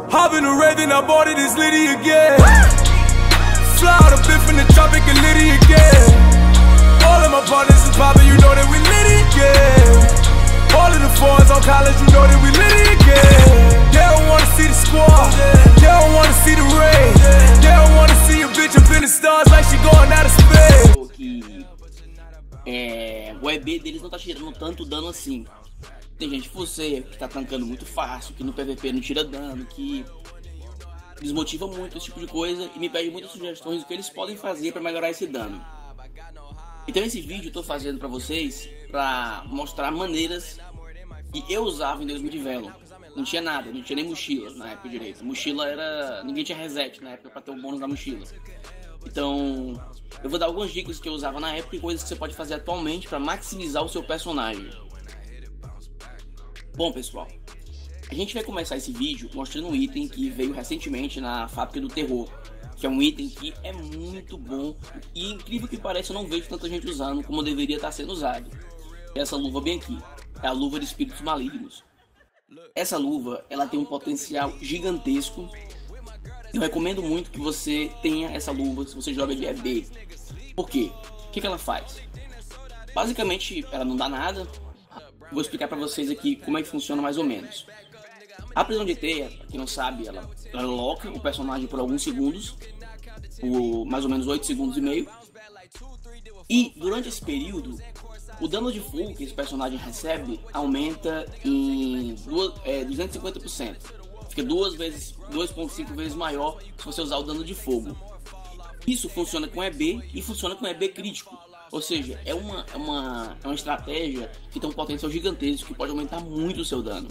Hop in the Wraith and I bought it, it's Liddy again. Fly out a bit from the tropic and Liddy again. All of my partners is poppin', you know that we Liddy again. All of the fours on college, you know that we Liddy again. They don't wanna see the squad, they don't wanna see the raid. They don't wanna see a bitch up in the stars like she going out of space. O EB deles não tá tirando tanto dano assim. Tem gente tipo você que tá tancando muito fácil, que no PVP não tira dano, que desmotiva muito esse tipo de coisa e me pede muitas sugestões do que eles podem fazer para melhorar esse dano. Então esse vídeo eu tô fazendo para vocês para mostrar maneiras que eu usava em 2000 de Velo. Não tinha nada, não tinha nem mochila na época direito. Mochila era... ninguém tinha reset na época para ter um bônus da mochila. Então eu vou dar algumas dicas que eu usava na época e coisas que você pode fazer atualmente para maximizar o seu personagem. Bom pessoal, a gente vai começar esse vídeo mostrando um item que veio recentemente na Fábrica do Terror, que é um item que é muito bom e incrível que pareça eu não vejo tanta gente usando como deveria estar sendo usado. É essa luva bem aqui, é a luva de espíritos malignos. Essa luva ela tem um potencial gigantesco. Eu recomendo muito que você tenha essa luva se você joga de EB. Por quê? O que ela faz? Basicamente ela não dá nada. Vou explicar para vocês aqui como é que funciona mais ou menos. A prisão de teia, pra quem não sabe, ela loca o personagem por alguns segundos, por mais ou menos 8 segundos e meio. E durante esse período, o dano de fogo que esse personagem recebe aumenta em 250%. Fica 2,5 vezes maior se você usar o dano de fogo. Isso funciona com EB e funciona com EB crítico. Ou seja, é uma estratégia que tem um potencial gigantesco que pode aumentar muito o seu dano.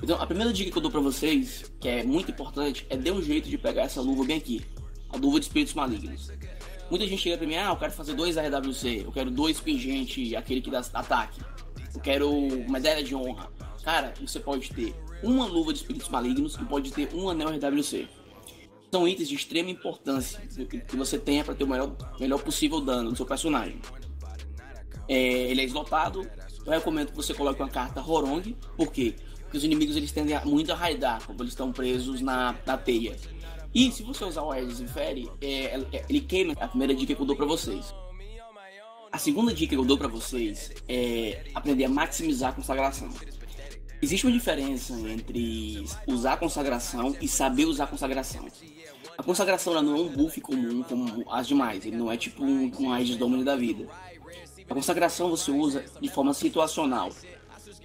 Então a primeira dica que eu dou pra vocês, que é muito importante, é dê um jeito de pegar essa luva bem aqui. A luva de espíritos malignos. Muita gente chega pra mim, eu quero fazer 2 RWC, eu quero 2 pingente, aquele que dá ataque. Eu quero medalha de honra. Cara, você pode ter uma luva de espíritos malignos e pode ter um anel RWC. São itens de extrema importância que você tenha para ter o melhor possível dano do seu personagem. Ele é slotado. Eu recomendo que você coloque uma carta Horong. Por quê? Porque os inimigos eles tendem muito a raidar quando eles estão presos na teia. E se você usar o Aegis Inferi, ele queima. A primeira dica que eu dou para vocês. A segunda dica que eu dou para vocês é aprender a maximizar a consagração. Existe uma diferença entre usar a consagração e saber usar a consagração. A consagração não é um buff comum como as demais, ele não é tipo um Aegis Domini da vida. A consagração você usa de forma situacional.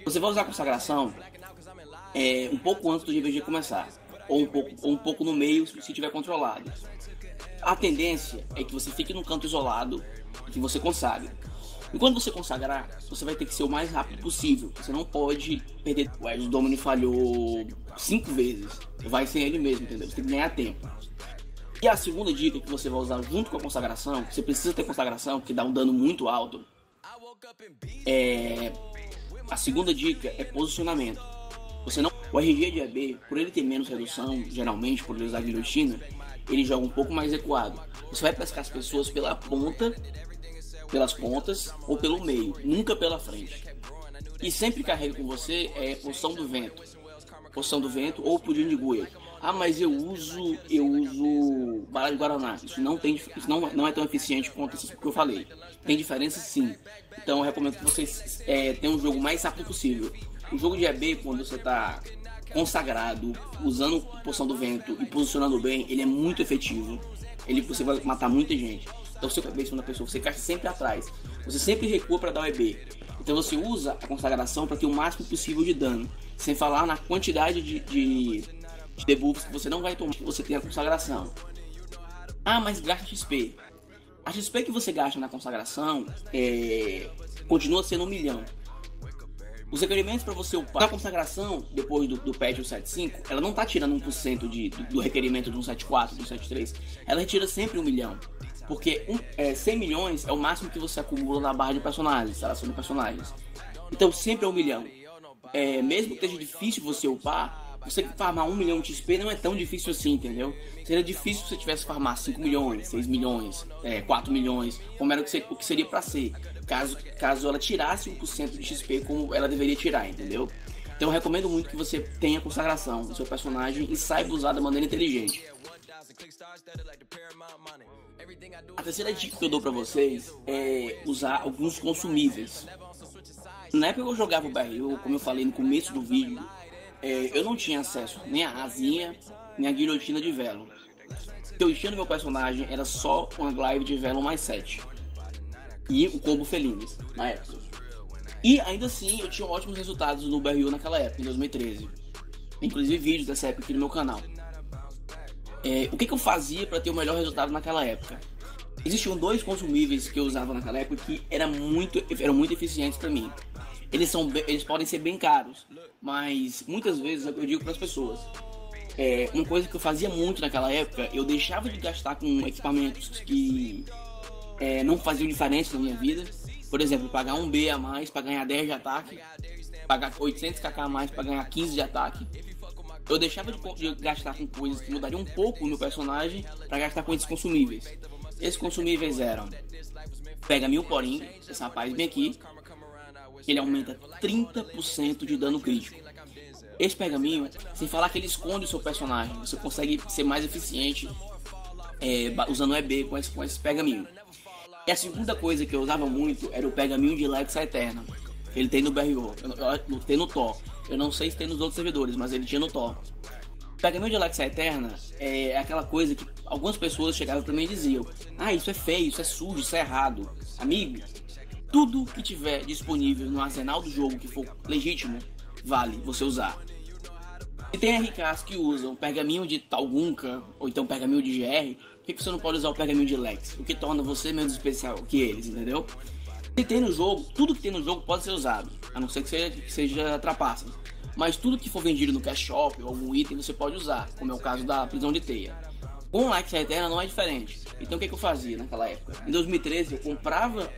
Você vai usar a consagração um pouco antes do GVG começar, ou um pouco no meio se tiver controlado. A tendência é que você fique num canto isolado e que você consagre. E quando você consagrar, você vai ter que ser o mais rápido possível. Você não pode perder. O Aegis Domini falhou 5 vezes. Vai ser ele mesmo, entendeu? Você tem que ganhar tempo. E a segunda dica que você vai usar junto com a consagração, você precisa ter consagração, porque dá um dano muito alto. A segunda dica é posicionamento. O RG de EB, por ele ter menos redução, geralmente por ele usar guilhotina, ele joga um pouco mais recuado. Você vai pescar as pessoas pela ponta, pelas pontas ou pelo meio, nunca pela frente. E sempre carrega com você poção do vento. Poção do vento ou pudim de goia. Mas eu uso bala de guaraná. Isso não é tão eficiente quanto isso que eu falei. Tem diferença sim. Então eu recomendo que vocês tenham um jogo o mais rápido possível. O jogo de EB, quando você está consagrado, usando poção do vento e posicionando bem, ele é muito efetivo. Você vai matar muita gente. Então você cabeça da pessoa, você cai sempre atrás. Você sempre recua para dar o EB. Então você usa a consagração para ter o máximo possível de dano. Sem falar na quantidade de debuffs que você não vai tomar, que você tem a consagração. Mas gasta XP. A XP que você gasta na consagração continua sendo 1 milhão. Os requerimentos para você upar a consagração, depois do patch 1.7.5, ela não tá tirando 1% do requerimento de 1.7.4, do 1.7.3. Ela retira sempre 1 milhão. Porque 100 milhões é o máximo que você acumula na barra de personagens, instalação de personagens. Então sempre é 1 milhão. Mesmo que esteja difícil você upar, você farmar 1 milhão de XP não é tão difícil assim, entendeu? Seria difícil se você tivesse farmar 5 milhões, 6 milhões, 4 milhões, como era o que seria para ser, caso ela tirasse 1% de XP como ela deveria tirar, entendeu? Então eu recomendo muito que você tenha consagração no seu personagem e saiba usar da maneira inteligente. A terceira dica que eu dou pra vocês é usar alguns consumíveis. Na época que eu jogava o barril, como eu falei no começo do vídeo, eu não tinha acesso nem a asinha, nem a guilhotina de velo. O que eu tinha no meu personagem era só uma glaive de velo mais 7 e o combo Felinis na época. E ainda assim eu tinha ótimos resultados no barril naquela época, em 2013. Inclusive vídeos dessa época aqui no meu canal. O que eu fazia para ter o melhor resultado naquela época? Existiam 2 consumíveis que eu usava naquela época que eram muito eficientes para mim. Eles podem ser bem caros, mas muitas vezes eu digo para as pessoas. Uma coisa que eu fazia muito naquela época, eu deixava de gastar com equipamentos que não faziam diferença na minha vida. Por exemplo, pagar 1 B a mais para ganhar 10 de ataque, pagar 800 kk a mais para ganhar 15 de ataque. Eu deixava de gastar com coisas que mudariam um pouco o meu personagem para gastar com esses consumíveis. Esses consumíveis eram Pergaminho Poring, esse rapaz bem aqui, ele aumenta 30% de dano crítico. Esse pergaminho, sem falar que ele esconde o seu personagem, você consegue ser mais eficiente usando o EB com esse pergaminho. E a segunda coisa que eu usava muito era o pergaminho de Lexa Eterna. Ele tem no BRO, tem no Thor. Eu não sei se tem nos outros servidores, mas ele tinha no Thor. O pergaminho de Lexa Eterna é aquela coisa que algumas pessoas chegavam pra mim e diziam: ah, isso é feio, isso é sujo, isso é errado. Amigo, tudo que tiver disponível no arsenal do jogo que for legítimo, vale você usar. E tem RKs que usam pergaminho de Talgunka, ou então pergaminho de GR, por que você não pode usar o pergaminho de Lex? O que torna você menos especial que eles, entendeu? E tem no jogo, tudo que tem no jogo pode ser usado, a não ser que seja trapaça. Mas tudo que for vendido no cash shop ou algum item você pode usar, como é o caso da prisão de teia. Com o Lexa Eterna não é diferente. Então o que eu fazia naquela época? Em 2013 eu comprava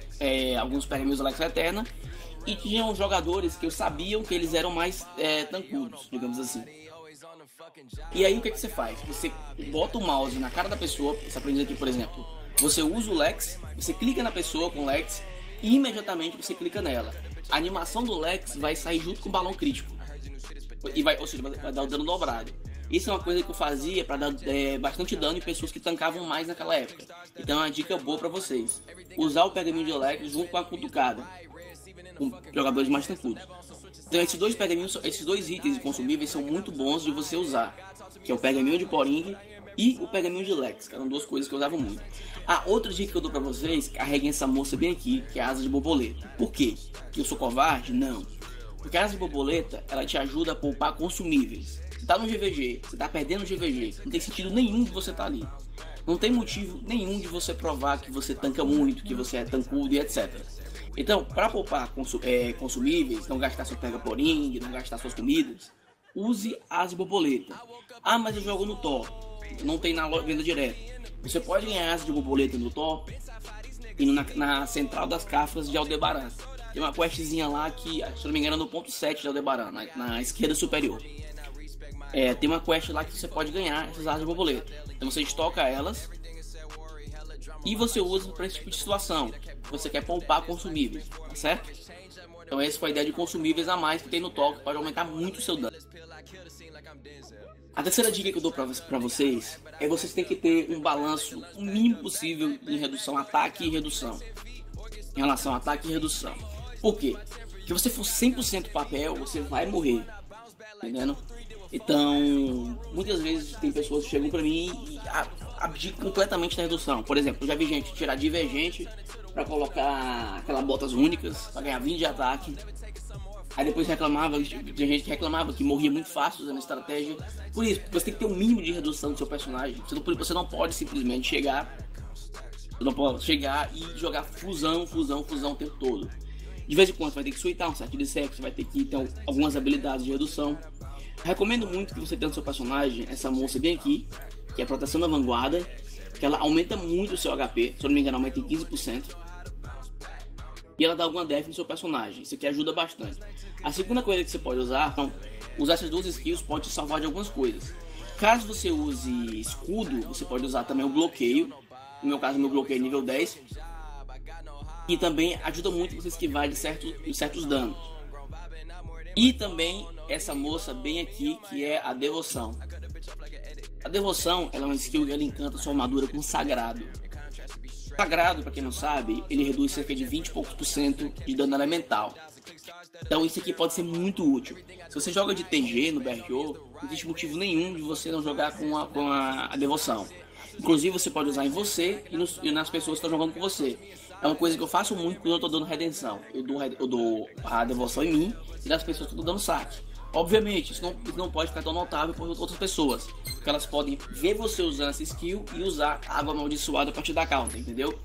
alguns pergaminhos da Lexa Eterna e tinham jogadores que eu sabia que eles eram mais tancudos, digamos assim. E aí o que você faz? Você bota o mouse na cara da pessoa, você aprende aqui por exemplo, você usa o Lex, você clica na pessoa com o Lex e imediatamente você clica nela. A animação do Lex vai sair junto com o balão crítico, ou seja, vai dar o dano dobrado. Isso é uma coisa que eu fazia para dar bastante dano em pessoas que tancavam mais naquela época. Então é uma dica boa para vocês: usar o pergaminho de Lex junto com a cutucada, com jogadores mais tancudos. Então esses dois itens consumíveis são muito bons de você usar, que é o pergaminho de Poring e o pergaminho de Lex, que eram 2 coisas que eu usava muito. Outra dica que eu dou pra vocês: carreguem essa moça bem aqui, que é a asa de borboleta. Por quê? Que eu sou covarde? Não. Porque a asa de borboleta, ela te ajuda a poupar consumíveis. Você tá no GVG, você tá perdendo o GVG, não tem sentido nenhum de você tá ali. Não tem motivo nenhum de você provar que você tanca muito, que você é tancudo e etc. Então, para poupar consumíveis, não gastar seu pega Poring, não gastar suas comidas, use asa de borboleta. Ah, mas eu jogo no Thor, não tem na venda direta. Você pode ganhar asa de borboleta no Thor e na central das cafras de Aldebaran. Tem uma questzinha lá que, se não me engano, é no ponto 7 de Aldebaran, na esquerda superior. Tem uma quest lá que você pode ganhar essas asas de borboleta. Então você estoca elas e você usa para esse tipo de situação. Você quer poupar consumíveis, tá certo? Então essa foi a ideia de consumíveis a mais que tem no Thor, que pode aumentar muito o seu dano. A terceira dica que eu dou pra vocês é: vocês têm que ter um balanço o mínimo possível em redução, ataque e redução. Em relação a ataque e redução. Por quê? Se você for 100% papel, você vai morrer. Entendendo? Então, muitas vezes tem pessoas que chegam pra mim e abdicam completamente da redução. Por exemplo, eu já vi gente tirar divergente pra colocar aquelas botas únicas, pra ganhar 20 de ataque. Aí depois tinha gente que reclamava que morria muito fácil usando a estratégia. Por isso, você tem que ter um mínimo de redução do seu personagem. Você não pode simplesmente chegar e jogar fusão o tempo todo. De vez em quando você vai ter que suitar um certo de sexo, você vai ter que ter algumas habilidades de redução. Recomendo muito que você tenha no seu personagem essa moça bem aqui, que é a proteção da vanguarda, que ela aumenta muito o seu HP, se eu não me engano aumenta em 15%. E ela dá alguma def no seu personagem, isso aqui ajuda bastante. A segunda coisa que você pode usar, usar essas 2 skills pode te salvar de algumas coisas. Caso você use escudo, você pode usar também o bloqueio. No meu caso, meu bloqueio é nível 10. E também ajuda muito você esquivar de certos danos. E também essa moça bem aqui, que é a Devoção. A Devoção, ela é uma skill que ela encanta sua armadura com Sagrado. Sagrado, pra quem não sabe, ele reduz cerca de 20 e poucos % de dano elemental. Então isso aqui pode ser muito útil. Se você joga de TG no BRO, não existe motivo nenhum de você não jogar com a Devoção. Inclusive você pode usar em você e nas pessoas que estão jogando com você. É uma coisa que eu faço muito quando eu tô dando redenção. Eu dou a Devoção em mim e nas pessoas que eu tô dando saque. Obviamente, isso não pode ficar tão notável por outras pessoas, porque elas podem ver você usando essa skill e usar a água amaldiçoada a partir da counter, entendeu?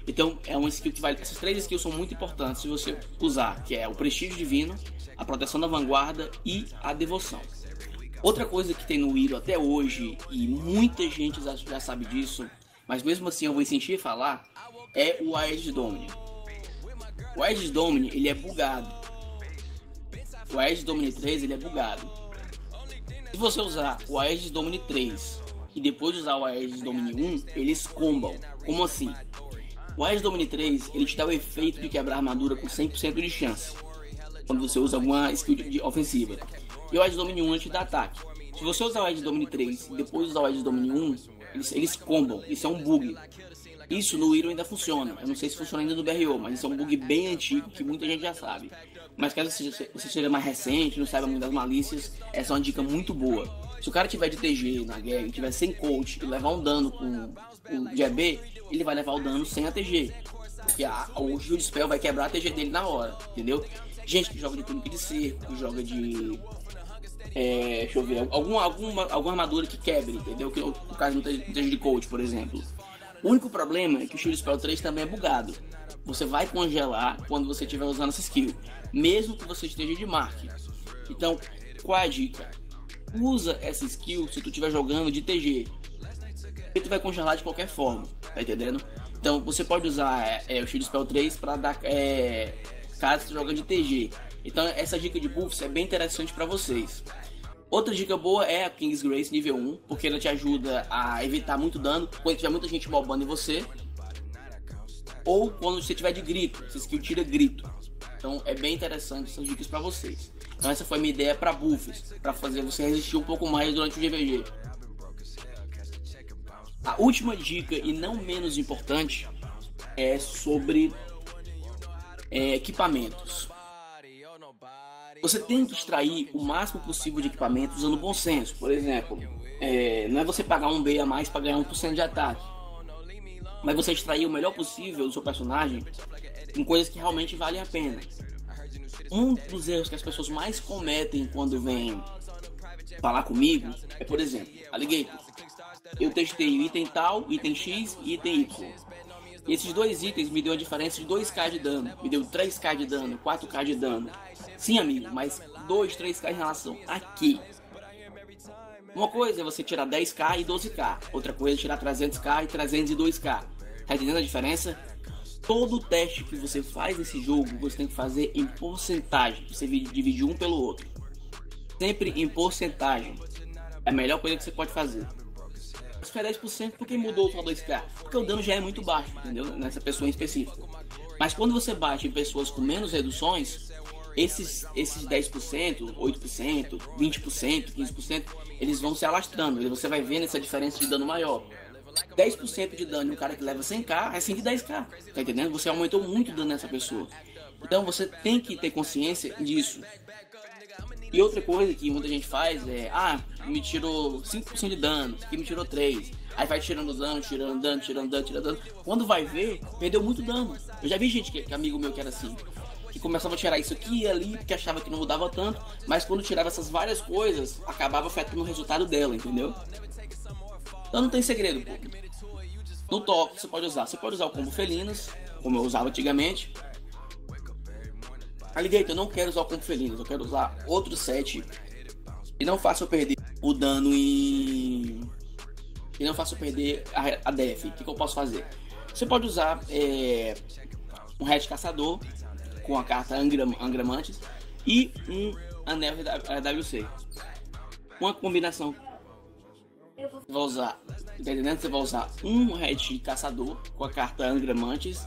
Então é uma skill que vale. Essas 3 skills são muito importantes se você usar, que é o Prestígio Divino, a Proteção da Vanguarda e a Devoção. Outra coisa que tem no Hero até hoje, e muita gente já sabe disso, mas mesmo assim eu vou insistir em falar, é o Aegis Domini. O Aegis Domini, ele é bugado. O Aegis Domini 3, ele é bugado. Se você usar o Aegis Domini 3 e depois usar o Aegis Domini 1, eles combam. Como assim? O Aegis Domini 3, ele te dá o efeito de quebrar a armadura com 100% de chance quando você usa alguma skill de ofensiva. E o Aegis Domini 1 ele te dá ataque. Se você usar o Aegis Domini 3 e depois usar o Aegis Domini 1, eles combam. Isso é um bug. Isso no Hero ainda funciona. Eu não sei se funciona ainda no BRO, mas isso é um bug bem antigo que muita gente já sabe. Mas caso você seja mais recente, não saiba muito das malícias, essa é uma dica muito boa. Se o cara tiver de TG na guerra e tiver sem coach e levar um dano com de EB, ele vai levar o dano sem a TG. Porque o Shield Spell vai quebrar a TG dele na hora, entendeu? Gente que joga de túnica de cerco, que joga de... deixa eu ver, alguma armadura que quebre, entendeu? Que no caso não esteja de coach, por exemplo. O único problema é que o Shield Spell 3 também é bugado. Você vai congelar quando você estiver usando essa skill, mesmo que você esteja de Mark. Então, qual é a dica? Usa essa skill se tu estiver jogando de TG, e tu vai congelar de qualquer forma, tá entendendo? Então você pode usar o Shield Spell 3 para dar caso você joga de TG. Então essa dica de buffs é bem interessante para vocês. Outra dica boa é a King's Grace nível 1, porque ela te ajuda a evitar muito dano quando tiver muita gente mobando em você, ou quando você tiver de grito, essa skill tira grito. Então é bem interessante essas dicas para vocês. Então essa foi a minha ideia para buffs, para fazer você resistir um pouco mais durante o GVG. A última dica, e não menos importante, é sobre equipamentos. Você tem que extrair o máximo possível de equipamentos usando bom senso. Por exemplo, não é você pagar um B a mais para ganhar 1% de ataque, mas você extrair o melhor possível do seu personagem em coisas que realmente valem a pena. Um dos erros que as pessoas mais cometem quando vêm falar comigo é, por exemplo, Alligator, eu testei o item tal, item X e item Y. E esses 2 itens me deu a diferença de 2k de dano, me deu 3k de dano, 4k de dano. Sim, amigo, mas 2, 3k em relação a quê? Uma coisa é você tirar 10k e 12k, outra coisa é tirar 300k e 302k. Tá entendendo a diferença? Todo teste que você faz nesse jogo, você tem que fazer em porcentagem. Você divide um pelo outro. Sempre em porcentagem. É a melhor coisa que você pode fazer. Se for 10%, por que mudou só 2k? Porque o dano já é muito baixo, entendeu? Nessa pessoa em específico. Mas quando você bate em pessoas com menos reduções, esses 10%, 8%, 20%, 15%, eles vão se alastrando. E você vai vendo essa diferença de dano maior. 10% de dano em um cara que leva 100k é 110k, tá entendendo? Você aumentou muito o dano nessa pessoa. Então você tem que ter consciência disso. E outra coisa que muita gente faz é, me tirou 5% de dano, aqui me tirou 3%. Aí vai tirando dano, tirando dano. Quando vai ver, perdeu muito dano. Eu já vi gente que amigo meu que era assim, que começava a tirar isso aqui e ali, porque achava que não mudava tanto, mas quando tirava essas várias coisas, acabava afetando o resultado dela, entendeu? Então não tem segredo, pô. No top você pode usar o combo Felinas, como eu usava antigamente. Alligator, eu não quero usar o combo Felinas, eu quero usar outro set e não faça eu perder o dano e não faça eu perder a def. O que eu posso fazer? Você pode usar um Red Caçador com a carta Angramantes e um Anel WC. Uma combinação. Você vai usar, entendendo? Você vai usar um Red Caçador com a carta Angramantes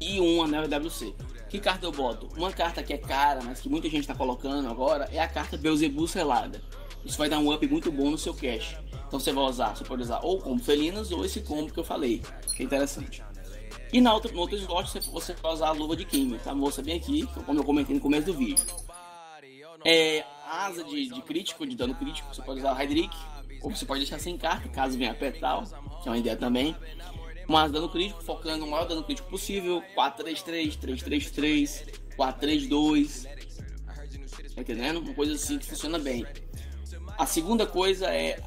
e um Anel WC. Que carta eu boto? Uma carta que é cara, mas que muita gente está colocando agora, é a carta Beelzebub selada. Isso vai dar um up muito bom no seu cash. Então você pode usar ou combo felinas ou esse combo que eu falei, que é interessante. E no outro slot você vai usar a luva de química, tá? Moça bem aqui, como eu comentei no começo do vídeo. Asa de crítico, de dano crítico, você pode usar o Hydrick, ou você pode deixar sem carta, caso venha a Petal, que é uma ideia também. Mas dano crítico, focando no maior dano crítico possível, 4-3-3, 3-3-3, 4-3-2, tá entendendo? Uma coisa assim que funciona bem. A segunda coisa é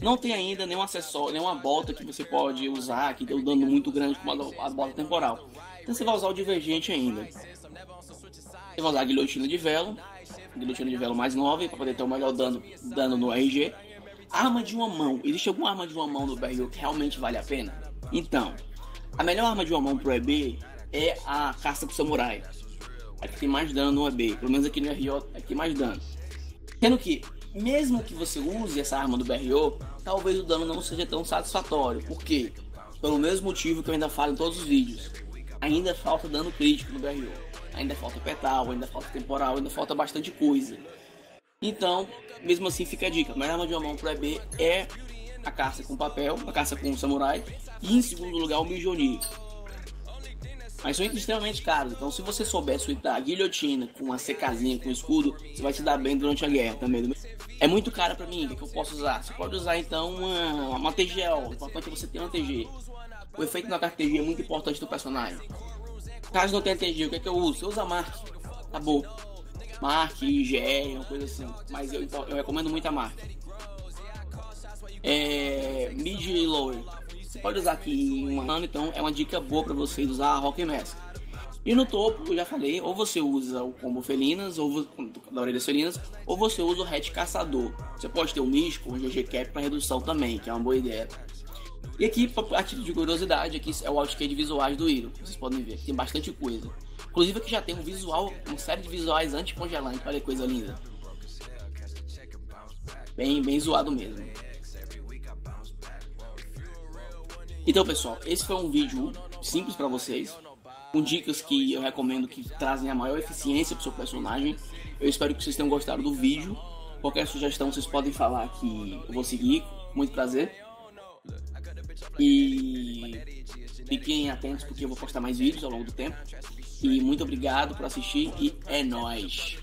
não tem ainda nenhum acessório, nenhuma bota que você pode usar, que dê um dano muito grande como a bota temporal. Então você vai usar o Divergente ainda. Você vai usar a Guilhotina de Velo mais 9, para poder ter o melhor dano no RG. Arma de uma mão. Existe alguma arma de uma mão no BRO que realmente vale a pena? Então, a melhor arma de uma mão pro EB é a Caça pro Samurai. A que tem mais dano no EB. Pelo menos aqui no RO é que tem mais dano. Sendo que, mesmo que você use essa arma do BRO, talvez o dano não seja tão satisfatório. Por quê? Pelo mesmo motivo que eu ainda falo em todos os vídeos. Ainda falta dano crítico no BRO. Ainda falta petal, ainda falta temporal, ainda falta bastante coisa. Então, mesmo assim fica a dica. A melhor arma de uma mão pro EB é a caça com papel, a caça com samurai. E em segundo lugar o Mjolnir. Mas são itens extremamente caros. Então se você souber suitar a guilhotina com uma CKzinha, com escudo, você vai se dar bem durante a guerra também. É muito caro pra mim, o que eu posso usar? Você pode usar então uma TGL. O importante é você ter uma TG. O efeito na carta TG é muito importante do personagem. Caso não tenha TG, o que é que eu uso? Você usa Mark. Acabou. Mark, IGR, uma coisa assim. Mas eu recomendo muito a Mark. Mid e lower. Você pode usar aqui uma ano, então é uma dica boa para vocês usar a Rock Mask. E no topo, eu já falei, ou você usa o combo felinas, ou da orelhas felinas, ou você usa o Hatch Caçador. Você pode ter o Místico, o GG Cap para redução também, que é uma boa ideia. E aqui, a título de curiosidade, aqui é o outcast visuais do Hero. Vocês podem ver, tem bastante coisa. Inclusive aqui já tem um visual, uma série de visuais anti-congelante, olha que coisa linda. Bem zoado mesmo. Então pessoal, esse foi um vídeo simples para vocês, com dicas que eu recomendo que trazem a maior eficiência para o seu personagem. Eu espero que vocês tenham gostado do vídeo. Qualquer sugestão vocês podem falar que eu vou seguir, com muito prazer. E fiquem atentos porque eu vou postar mais vídeos ao longo do tempo. E muito obrigado por assistir e é nóis!